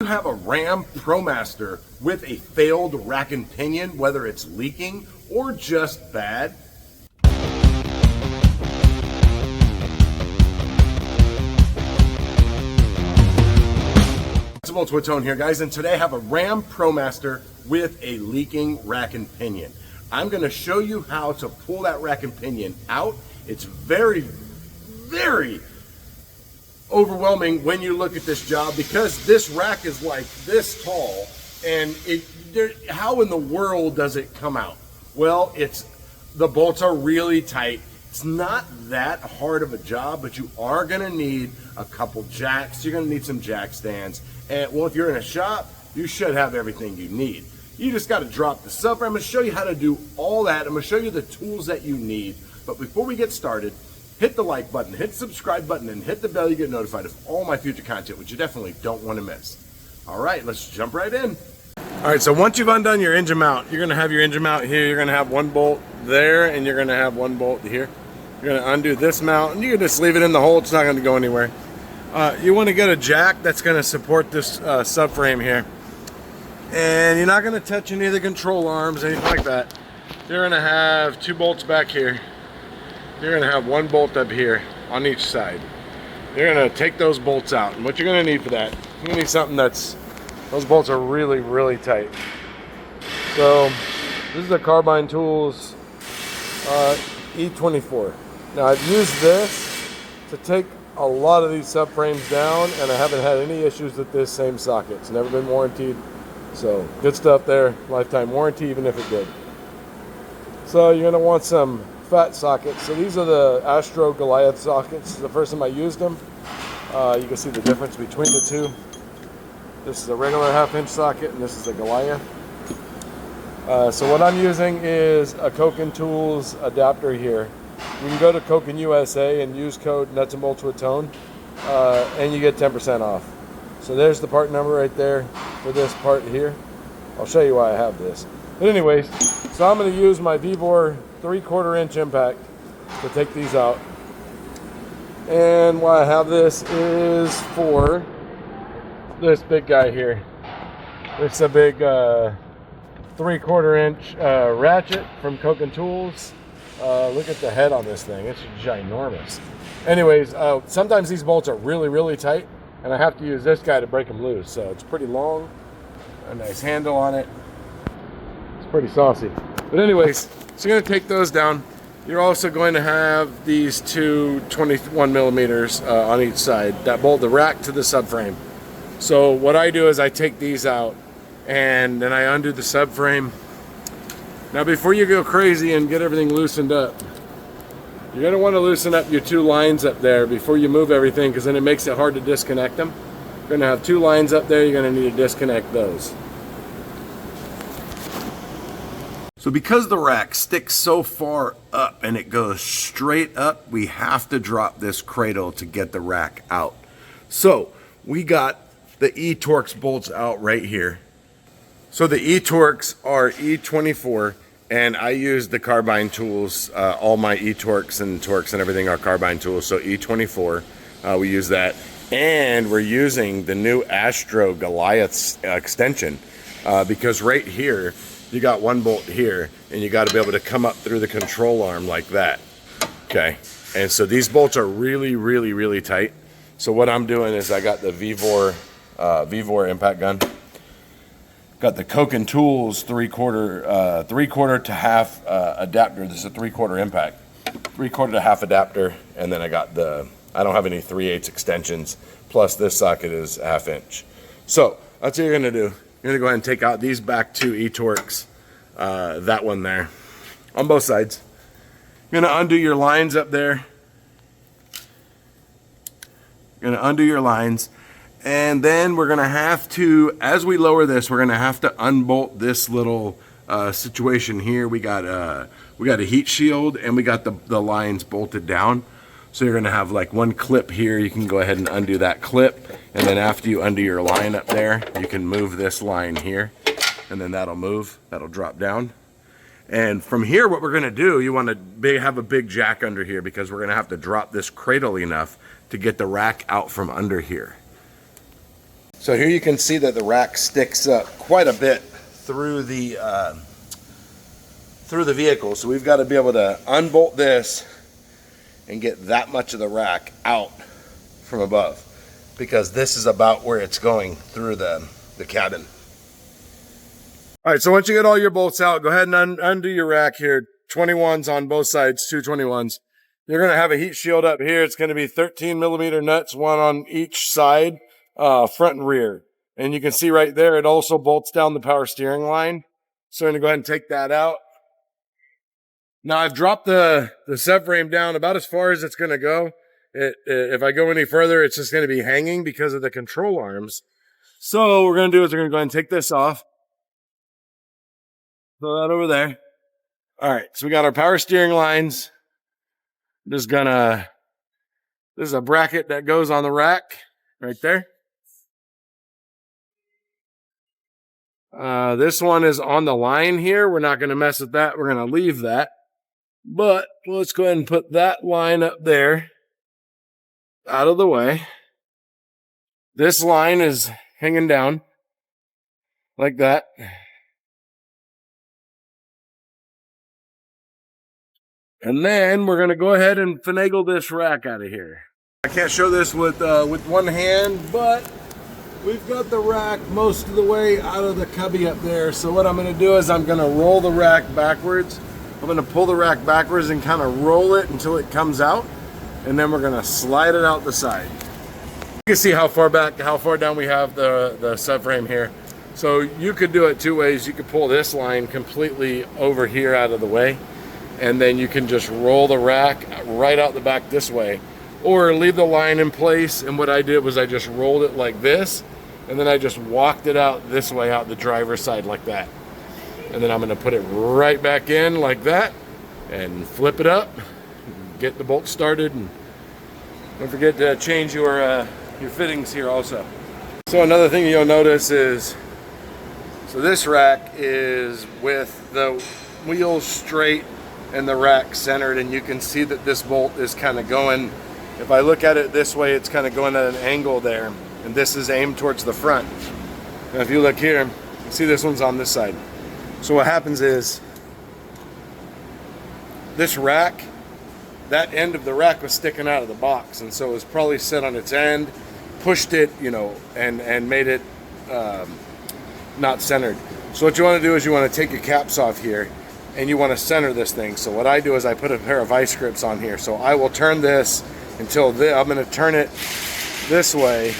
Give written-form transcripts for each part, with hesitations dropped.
You have a Ram Promaster with a failed rack and pinion, whether it's leaking or just bad. Multiple tone here, guys, and today I have a Ram Promaster with a leaking rack and pinion. I'm going to show you how to pull that rack and pinion out. It's very overwhelming when you look at this job because this rack is like this tall, and how in the world does it come out? Well, the bolts are really tight. It's not that hard of a job, but you are going to need a couple jacks. You're going to need some jack stands. And well, if you're in a shop, you should have everything you need. You just got to drop the subframe. I'm going to show you how to do all that. I'm going to show you the tools that you need. But before we get started, hit the like button, hit the subscribe button, and hit the bell. You get notified of all my future content, which you definitely don't want to miss. All right, let's jump right in. All right, so once you've undone your engine mount, you're going to have your engine mount here. You're going to have one bolt there, and you're going to have one bolt here. You're going to undo this mount, and you can just leave it in the hole. It's not going to go anywhere. You want to get a jack that's going to support this subframe here. And you're not going to touch any of the control arms, anything like that. You're going to have two bolts back here. You're going to have one bolt up here on each side. You're going to take those bolts out. And what you're going to need for that, you're going to need something those bolts are really tight. So this is the Carbine Tools E24. Now I've used this to take a lot of these subframes down, and I haven't had any issues with this same socket. It's never been warranted, so good stuff there. Lifetime warranty, even if it did. So you're going to want some fat sockets. So these are the Astro Goliath sockets. The first time I used them, you can see the difference between the two. This is a regular 1/2-inch socket, and this is a Goliath. So what I'm using is a Koken Tools adapter here. You can go to Koken USA and use code Nuts and Bolts with Tone, and you get 10% off. So there's the part number right there for this part here. I'll show you why I have this. But anyways, so I'm going to use my V-Bore 3/4-inch impact to take these out. And why I have this is for this big guy here. It's a big 3/4-inch ratchet from Koken Tools. Look at the head on this thing. It's ginormous. Anyways, sometimes these bolts are really tight, and I have to use this guy to break them loose. So it's pretty long, a nice handle on it. It's pretty saucy. But anyways, so you're going to take those down. You're also going to have these two 21 millimeters on each side that bolt the rack to the subframe. So what I do is I take these out, and then I undo the subframe. Now before you go crazy and get everything loosened up, you're going to want to loosen up your two lines up there before you move everything, because then it makes it hard to disconnect them. You're going to have two lines up there. You're going to need to disconnect those. So because the rack sticks so far up and it goes straight up, we have to drop this cradle to get the rack out. So we got the E-Torx bolts out right here. So the E-Torx are E24, and I use the Carbine Tools. All my E-Torx and Torx and everything are Carbine Tools, so E24, we use that. And we're using the new Astro Goliath extension because right here, you got one bolt here, and you got to be able to come up through the control arm like that. Okay, and so these bolts are really tight. So what I'm doing is I got the V-Bore impact gun. Got the Koken Tools 3/4 to half adapter. This is a 3/4 impact, 3/4 to half adapter, and then I got I don't have any 3/8 extensions. Plus this socket is 1/2 inch. So that's what you're gonna do. You're gonna go ahead and take out these back two E-Torx, that one there, on both sides. You're gonna undo your lines up there. You're gonna undo your lines. And then we're going to have to, as we lower this, we're going to have to unbolt this little situation here. We got a heat shield, and we got the lines bolted down. So you're going to have like one clip here. You can go ahead and undo that clip. And then after you undo your line up there, you can move this line here. And then that'll move. That'll drop down. And from here, what we're going to do, you want to have a big jack under here, because we're going to have to drop this cradle enough to get the rack out from under here. So here you can see that the rack sticks up quite a bit through the vehicle. So we've got to be able to unbolt this and get that much of the rack out from above, because this is about where it's going through the cabin. All right, so once you get all your bolts out, go ahead and undo your rack here. 21s on both sides, 221s. You're going to have a heat shield up here. It's going to be 13 millimeter nuts, one on each side, front and rear. And you can see right there, it also bolts down the power steering line. So I'm going to go ahead and take that out. Now I've dropped the subframe down about as far as it's going to go. If I go any further, it's just going to be hanging because of the control arms. So what we're going to do is we're going to go ahead and take this off. Throw that over there. All right, so we got our power steering lines. This is a bracket that goes on the rack right there. This one is on the line here. We're not going to mess with that. We're going to leave that. But let's go ahead and put that line up there out of the way. This line is hanging down like that. And then we're going to go ahead and finagle this rack out of here. I can't show this with one hand, but we've got the rack most of the way out of the cubby up there. So what I'm going to do is I'm going to roll the rack backwards. I'm going to pull the rack backwards and kind of roll it until it comes out. And then we're going to slide it out the side. You can see how far down we have the subframe here. So you could do it two ways. You could pull this line completely over here out of the way, and then you can just roll the rack right out the back this way, or leave the line in place. And what I did was I just rolled it like this, and then I just walked it out this way, out the driver's side like that. And then I'm going to put it right back in like that and flip it up, get the bolt started, and don't forget to change your fittings here also. So another thing you'll notice is, so this rack is with the wheels straight and the rack centered, and you can see that this bolt is kind of going, if I look at it this way, it's kind of going at an angle there, and this is aimed towards the front. Now if you look here, you see this one's on this side. So what happens is, this rack, that end of the rack was sticking out of the box, and so it was probably set on its end, pushed it, you know, and made it not centered. So what you want to do is you want to take your caps off here, and you want to center this thing. So what I do is I put a pair of vice grips on here. So I will turn this until I'm going to turn it this way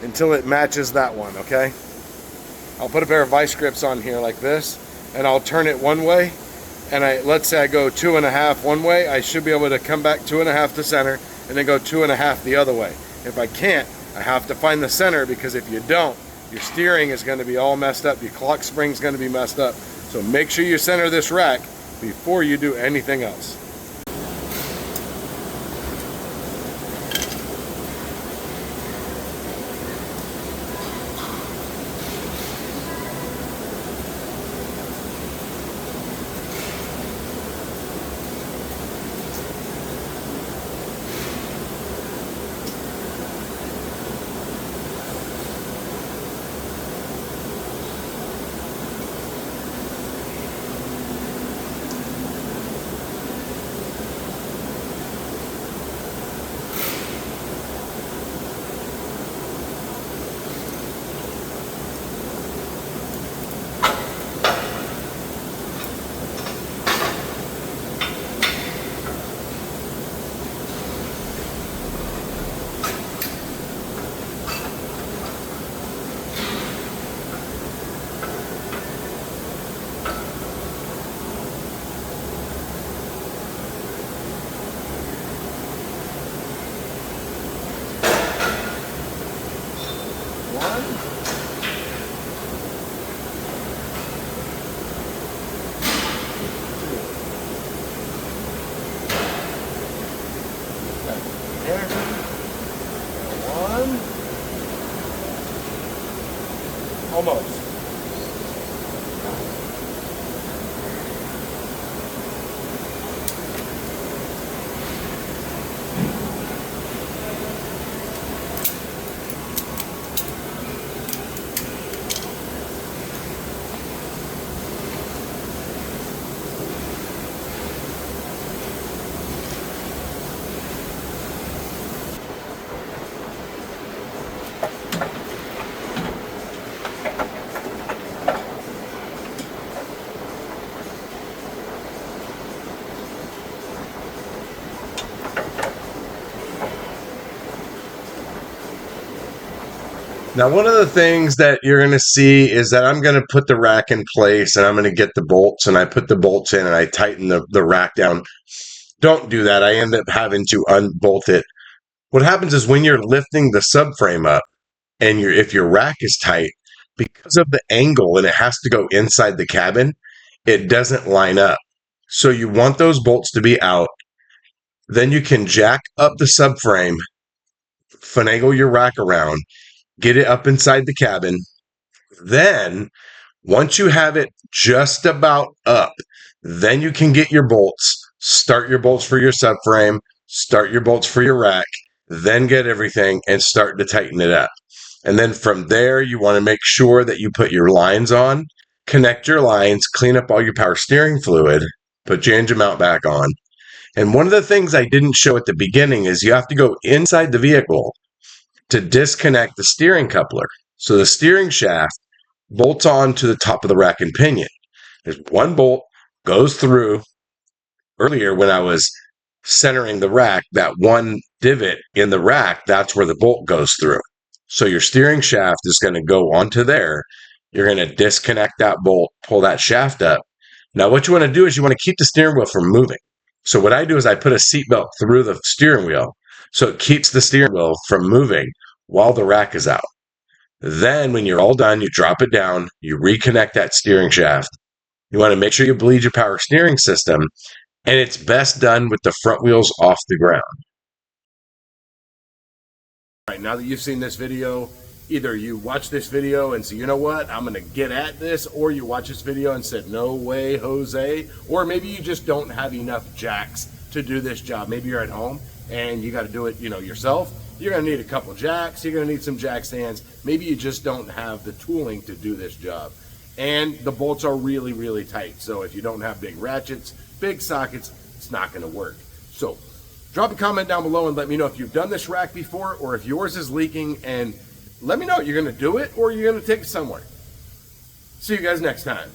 until it matches that one, okay? I'll put a pair of vice grips on here like this, and I'll turn it one way, and let's say I go 2.5 one way, I should be able to come back 2.5 to center, and then go 2.5 the other way. If I can't, I have to find the center, because if you don't, your steering is going to be all messed up, your clock spring's going to be messed up. So make sure you center this rack before you do anything else. Almost. Now, one of the things that you're going to see is that I'm going to put the rack in place and I'm going to get the bolts, and I put the bolts in and I tighten the rack down. Don't do that. I end up having to unbolt it. What happens is when you're lifting the subframe up and if your rack is tight, because of the angle and it has to go inside the cabin, it doesn't line up. So you want those bolts to be out. Then you can jack up the subframe, finagle your rack around, get it up inside the cabin. Then, once you have it just about up, then you can get your bolts, start your bolts for your subframe, start your bolts for your rack, then get everything and start to tighten it up. And then from there, you want to make sure that you put your lines on, connect your lines, clean up all your power steering fluid, put your engine mount back on. And one of the things I didn't show at the beginning is you have to go inside the vehicle to disconnect the steering coupler. So the steering shaft bolts on to the top of the rack and pinion. There's one bolt goes through. Earlier when I was centering the rack, that one divot in the rack, that's where the bolt goes through. So your steering shaft is going to go onto there. You're going to disconnect that bolt, pull that shaft up. Now what you want to do is you want to keep the steering wheel from moving. So what I do is I put a seatbelt through the steering wheel so it keeps the steering wheel from moving while the rack is out. Then when you're all done, you drop it down, you reconnect that steering shaft. You want to make sure you bleed your power steering system, and it's best done with the front wheels off the ground. All right, now that you've seen this video, either you watch this video and say, you know what, I'm going to get at this, or you watch this video and said, no way, Jose, or maybe you just don't have enough jacks to do this job. Maybe you're at home and you got to do it, yourself. You're going to need a couple jacks. You're going to need some jack stands. Maybe you just don't have the tooling to do this job. And the bolts are really, really tight. So if you don't have big ratchets, big sockets, it's not going to work. So drop a comment down below and let me know if you've done this rack before or if yours is leaking, and let me know you're going to do it or you're going to take it somewhere. See you guys next time.